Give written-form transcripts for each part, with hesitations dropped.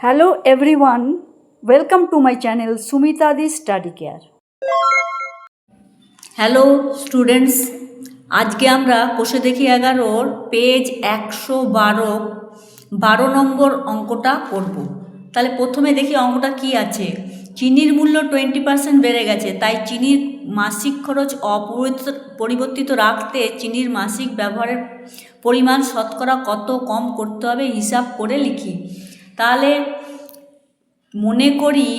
Hello everyone, welcome to my channel Sumita the Study Care. Hello students, আজকে আমরা কোষে দেখি 11 পেজ 112 নম্বর অঙ্কটা করব। তাহলে প্রথমে দেখি অঙ্কটা কি আছে। চিনির মূল্য 20% বেড়ে গেছে, তাই চিনির মাসিক খরচ অপরিবর্তিত রাখতে চিনির মাসিক ব্যবহারের পরিমাণ শতকরা কত কম করতে হবে হিসাব করে লিখি। তাহলে মনে করি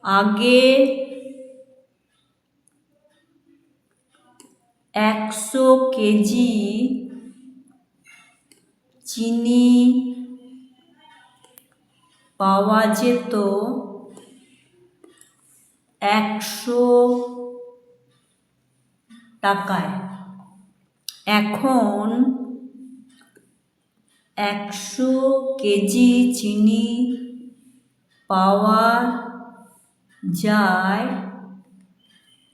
আগে 100 কেজি চিনি পাওয়া যেত 100 টাকায়। এখন 100 কেজি চিনি পাওয়া যায়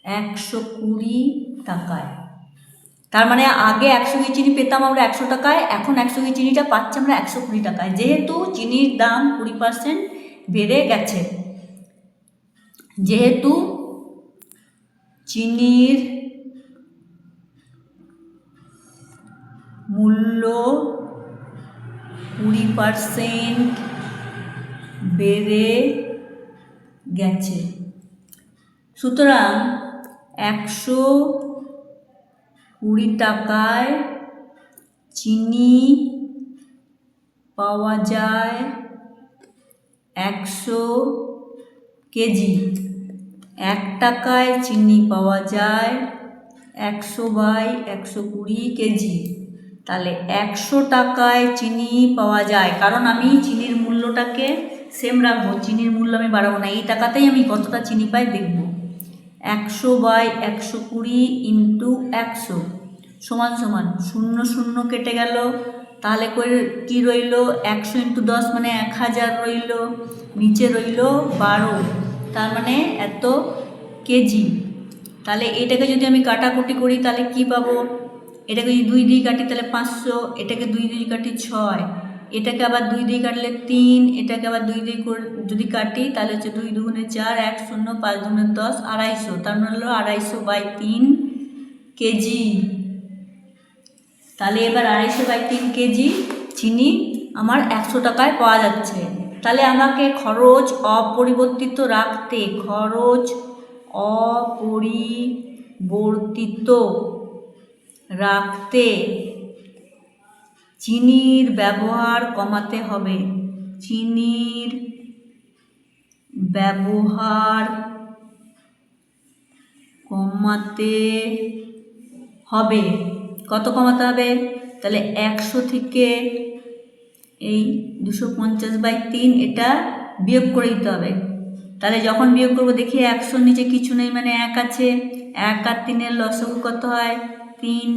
120 টাকায়। তার মানে আগে 100 কেজি চিনি পেতাম আমরা 100 টাকায়, এখন 100 কেজি চিনিটা পাচ্ছি আমরা 120 টাকায়, যেহেতু চিনির দাম 20% বেড়ে গেছে। যেহেতু চিনির মূল্য 20% বেড়ে গেছে, সুতরাং 120 টাকায় চিনি পাওয়া যায় 100 কেজি। 1 টাকায় চিনি পাওয়া যায় 100/120 কেজি। তাহলে 100 টাকায় চিনি পাওয়া যায়, কারণ আমি চিনির মূল্যটাকে সেম রাখবো, চিনির মূল্য আমি বাড়াবো না, এই টাকাতেই আমি কতটা চিনি পাই দেখব। 100/120 ইন্টু 100 সমান সমান 0 0 কেটে গেল, তাহলে করে কি রইল 100 ইন্টু 10 মানে 1000 রইল, নিচে রইল 12, তার মানে এত কেজি। তাহলে এটাকে যদি আমি কাটাকুটি করি তাহলে কি পাবো, এটাকে যদি 2 দিয়ে কাটি তাহলে 500, এটাকে 2 দিয়ে কাটি 6, এটাকে আবার 2 দিয়ে কাটলে 3, এটাকে আবার 2 দিয়ে যদি কাটি তাহলে হচ্ছে 2 2 4, 1 0, 5 2 10, 250, তার মানে হলো 250/3 কেজি। তাহলে এবার 250/3 কেজি চিনি আমার 100 টাকায় পাওয়া যাচ্ছে। তাহলে আমাকে খরচ অপরিবর্তিত রাখতে, খরচ অপরিবর্তিত রাখতে চিনির ব্যবহার কমাতে হবে। চিনির ব্যবহার কমাতে হবে। কত কমাতে হবে, তাহলে 100 থেকে এই 250/3 এটা বিয়োগ করে দিতে হবে। তাহলে যখন বিয়োগ করবো দেখি 100 নিচে কিছু নেই, মানে 1 আছে, 1 আর 3-এর লসাগু কত হয় 3,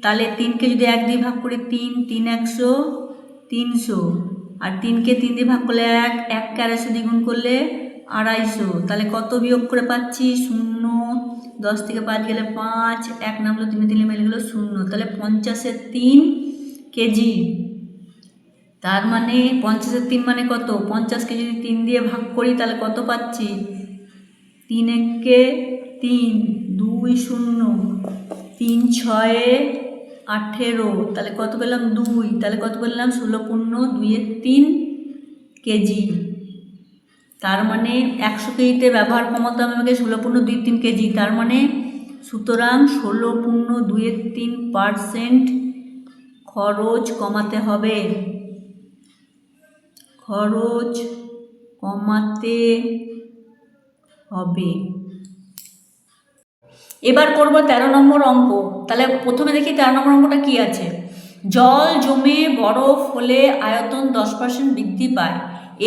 তাহলে 3কে যদি 1 দিয়ে ভাগ করি 3 3 100 300, আর 3কে 3 দিয়ে ভাগ করলে 1, 1কে 250 দিয়ে গুণ করলে 250, তাহলে কত বিয়োগ করে পাচ্ছি 0, 10 থেকে 5 গেলে 5, 1 নামলো 3 দিলে মিলে গেলো 0, তাহলে 50/3 কেজি। তার মানে 50/3 মানে কত, 50কে যদি 3 দিয়ে ভাগ করি তাহলে কত পাচ্ছি 3 1-কে 3, 2 0, 3 6 18, তাহলে কত পেলাম 2, তাহলে কত পেলাম 16×2=3 কেজি। তার মানে 100 কেজিতে ব্যবহার কমাতে হবে আমাকে 16×2=3 কেজি, তার মানে সুতরাং 16×2=3% খরচ কমাতে হবে। খরচ কমাতে হবে। এবার করব 13 নম্বর অঙ্ক। তাহলে প্রথমে দেখি 13 নম্বর অঙ্কটা কি আছে। জল জমে বরফ হলে আয়তন 10% বৃদ্ধি পায়।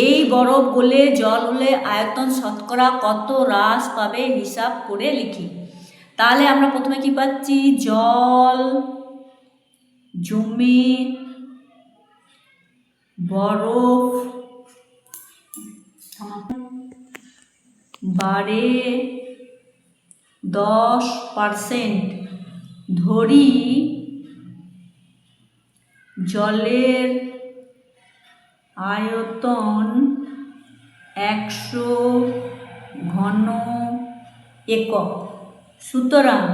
এই বরফ গলে জল হলে আয়তন শতকরা কত হ্রাস পাবে হিসাব করে লিখি। তাহলে আমরা প্রথমে কি পাচ্ছি, জল জমে বরফ বাড়ে 10%, ধরি জলের আয়তন 100 ঘন একক। সুতরাং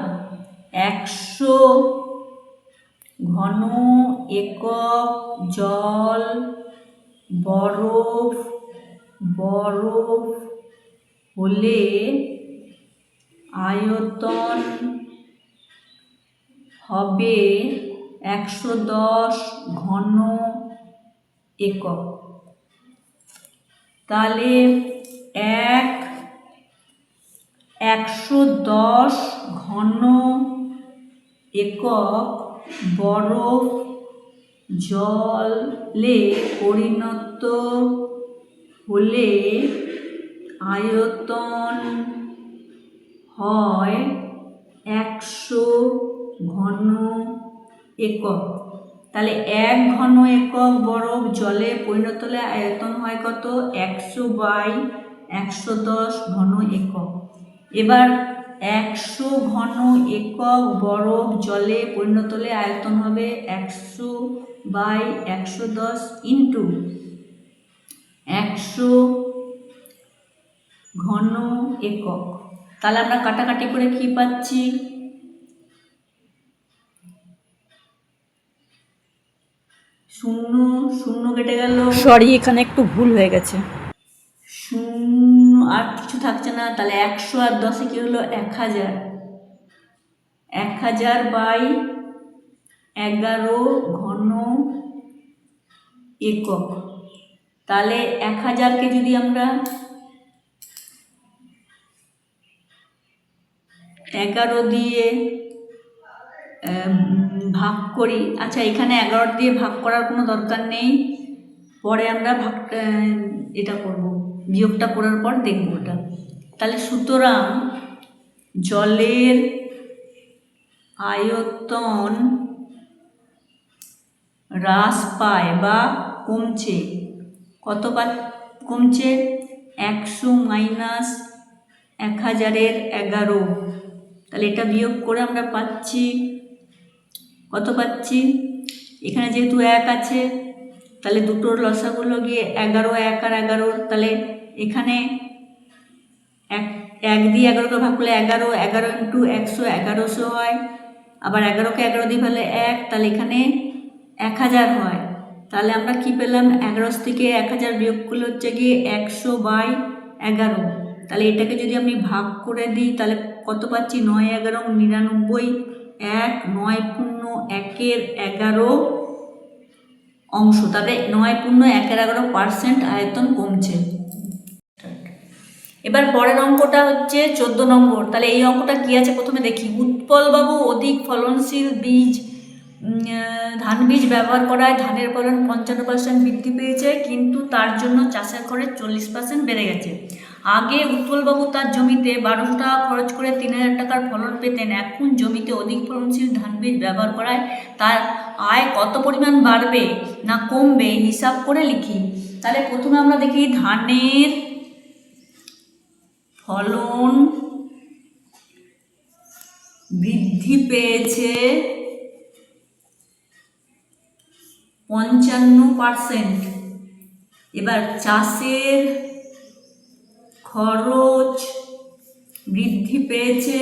100 ঘন একক জল বরফ হলে আয়তন হবে 110 ঘন একক। তাহলে 110 ঘন একক বরফ জলে পরিণত হলে আয়তন হয় 100 ঘন একক। তাহলে 1 ঘন একক বরফ জলে পরিণত হলে আয়তন হয় কত? 100/110 ঘন একক। এবার 100 ঘন একক বরফ জলে পরিণত হলে আয়তন হবে 100/110 ইন্টু 100 ঘন একক। তাহলে আমরা কাটাকাটি করে কি পাচ্ছি? শূন্য শূন্য কেটে গেল, সরি এখানে একটু ভুল হয়ে গেছে। শূন্য আর কিছু থাকছে না। তাহলে 100 আর 10 কি হলো? 1000। 1000/11 ঘন একক। তাহলে 1000কে যদি আমরা 11 দিয়ে ভাগ করি, আচ্ছা এখানে 11 দিয়ে ভাগ করার কোনো দরকার নেই, পরে আমরা এটা করব, বিয়োগটা করার পর দেখব ওটা। তাহলে সুতরাং জলের আয়তন হ্রাস পায় বা কমছে। কত কমছে? 100 মাইনাস 1011। তাহলে এটা বিয়োগ করে আমরা পাচ্ছি কত পাচ্ছি? এখানে যেহেতু 1 আছে তাহলে দুটোর লসাগুলো গিয়ে 11, 1 আর 11। তাহলে এখানে 1 দিয়ে 11কে ভাগ করলে 11, 11 ইন্টু 100 1100 হয়। আবার 11কে 11 দিয়ে ভাগলে 1, তাহলে এখানে 1000 হয়। তাহলে আমরা কি পেলাম? 11 থেকে 1000 বিয়োগ করলে হচ্ছে গিয়ে 100/11। তাহলে এটাকে যদি আমি ভাগ করে দিই তাহলে কত পাচ্ছি? 9 11 99। 1 9 পূর্ণ 1-এর 11 অংশ। তবে 9 পূর্ণ 1-এর 11% আয়তন কমছে। এবার পরের অঙ্কটা হচ্ছে 14 নম্বর। তাহলে এই অঙ্কটা কি আছে প্রথমে দেখি। উৎপলবাবু অধিক ফলনশীল বীজ ধান বীজ ব্যবহার করায় ধানের ফলন 55% বৃদ্ধি পেয়েছে, কিন্তু তার জন্য চাষের খরচ 40% বেড়ে গেছে। আগে উৎপলবাবু তার জমিতে 1200 টাকা খরচ করে 3000 টাকার ফলন পেতেন। এখন জমিতে অধিক ফলনশীল ধান বীজ ব্যবহার করায় তার আয় কত পরিমাণ বাড়বে না কমবে হিসাব করে লিখি। তাহলে প্রথমে আমরা দেখি ধানের ফলন বৃদ্ধি পেয়েছে 55%। এবার চাষের খরচ বৃদ্ধি পেয়েছে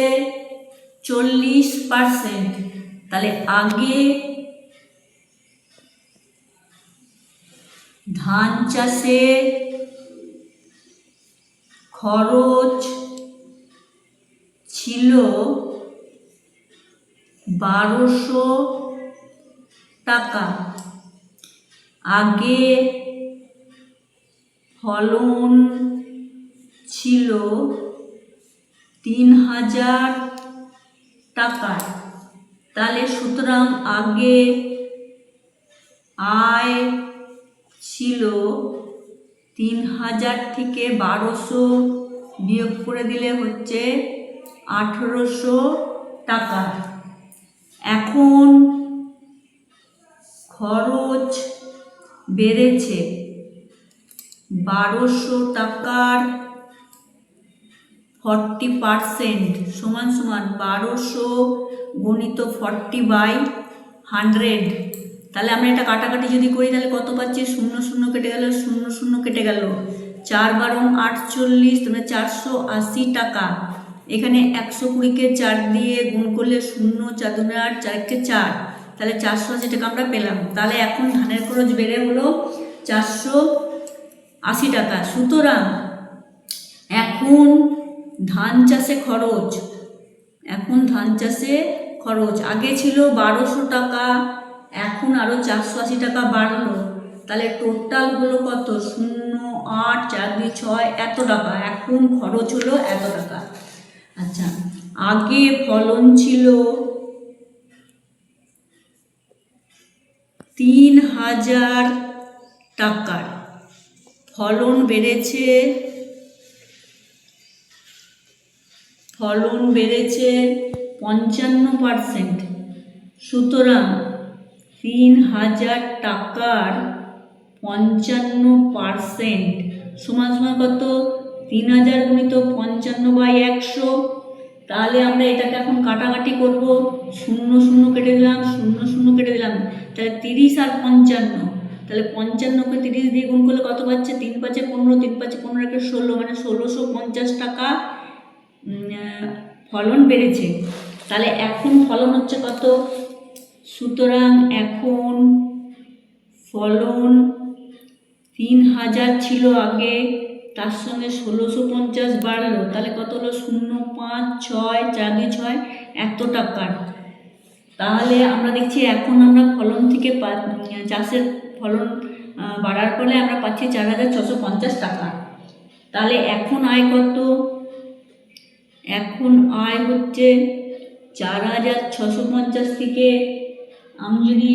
40%। তাহলে আগে ধান চাষে খরচ ছিল 1200 টাকা, আগে ফলন ছিল 3000 টাকার। তাহলে সুতরাং আগে আয় ছিল 3000 থেকে 1200 বিয়োগ করে দিলে হচ্ছে 1800 টাকা। এখন খরচ বেড়েছে 1200 টাকার 40% সমান সমান 1200 গুণিত 40/100। তাহলে আমরা এটা কাটাকাটি যদি করি তাহলে কত পাচ্ছি, 0 0 কেটে গেল, 0 0 কেটে গেল, 4 12 48, তোমরা 480 টাকা। এখানে 120কে 4 দিয়ে গুণ করলে 0 4 2 8 4 কে 4, তাহলে 480 টাকা আমরা পেলাম। তাহলে এখন ধানের খরচ বেড়ে হলো 480 টাকা। সুতরাং এখন ধান চাষে খরচ, আগে ছিল 1200 টাকা, এখন আরও 480 টাকা বাড়লো। তাহলে টোটাল হলো কত, 0 8 4 2 6, এত টাকা। এখন খরচ হলো এত টাকা। আচ্ছা, আগে ফলন ছিল 3000 টাকার, ফলন বেড়েছে 55%। সুতরাং 3000 টাকার 55% সমান সমান কত, 3000 গুণিত 55/100। তাহলে আমরা এটাকে এখন কাটাকাটি করব, 0 0 কেটে দিলাম, 0 0 কেটে দিলাম, তাহলে 30 আর 55, তাহলে 55কে 30 দিয়ে গুণ করলে কত পাচ্ছে, 3 5 15, 3 5 15 16, মানে 1650 টাকা ফলন বেড়েছে। তাহলে এখন ফলন হচ্ছে কত, সুতরাং এখন ফলন 3000 ছিল আগে, তার সঙ্গে 1650 বাড়লো, তাহলে কত হলো, 0 5 6 4 2 6, এত টাকার। তাহলে আমরা দেখছি এখন আমরা ফলন থেকে চাষের ফলন বাড়ার ফলে আমরা পাচ্ছি 4650 টাকা। তাহলে এখন আয় কত, এখন আয় হচ্ছে 4650 থেকে আমি যদি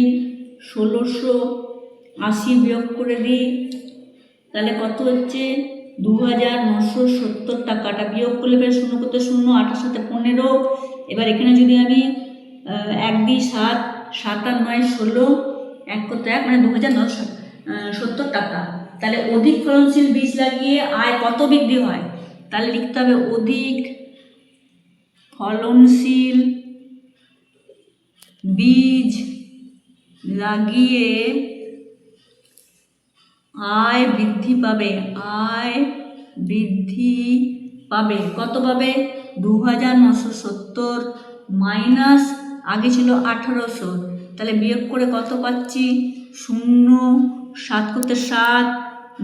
1680 বিয়োগ করে দিই তাহলে কত হচ্ছে, 2970 টাকাটা বিয়োগ করলে এবার 0 করতে 0, 8 সাথে 15, এবার এখানে যদি আমি 1 2 7 7 আর 9 16, 1 করতে 1, মানে 2970 টাকা। তাহলে অধিক ফলনশীল বীজ লাগিয়ে আয় কত বৃদ্ধি হয়, তাহলে লিখতে হবে অধিক ফলনশীল বীজ লাগিয়ে আয় বৃদ্ধি পাবে, কত পাবে, 2970 মাইনাস আগে ছিল 1800, তাহলে বিয়োগ করে কত পাচ্ছি, 0 7 করতে 7,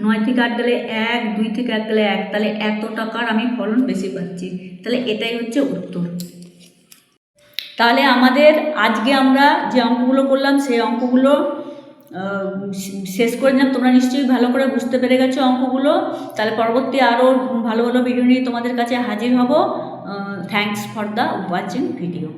9 থেকে 8 গেলে 1, 2 থেকে 1 গেলে 1, তাহলে এত টাকার আমি ফলন বেশি পাচ্ছি। তাহলে এটাই হচ্ছে উত্তর। তাহলে আমাদের আজকে আমরা যে অঙ্কগুলো করলাম সেই অঙ্কগুলো শেষ করে দিলাম। তোমরা নিশ্চয়ই ভালো করে বুঝতে পেরে গেছো অঙ্কগুলো। তাহলে পরবর্তী আরও ভালো ভালো ভিডিও নিয়ে তোমাদের কাছে হাজির হব। Thanks for the watching video.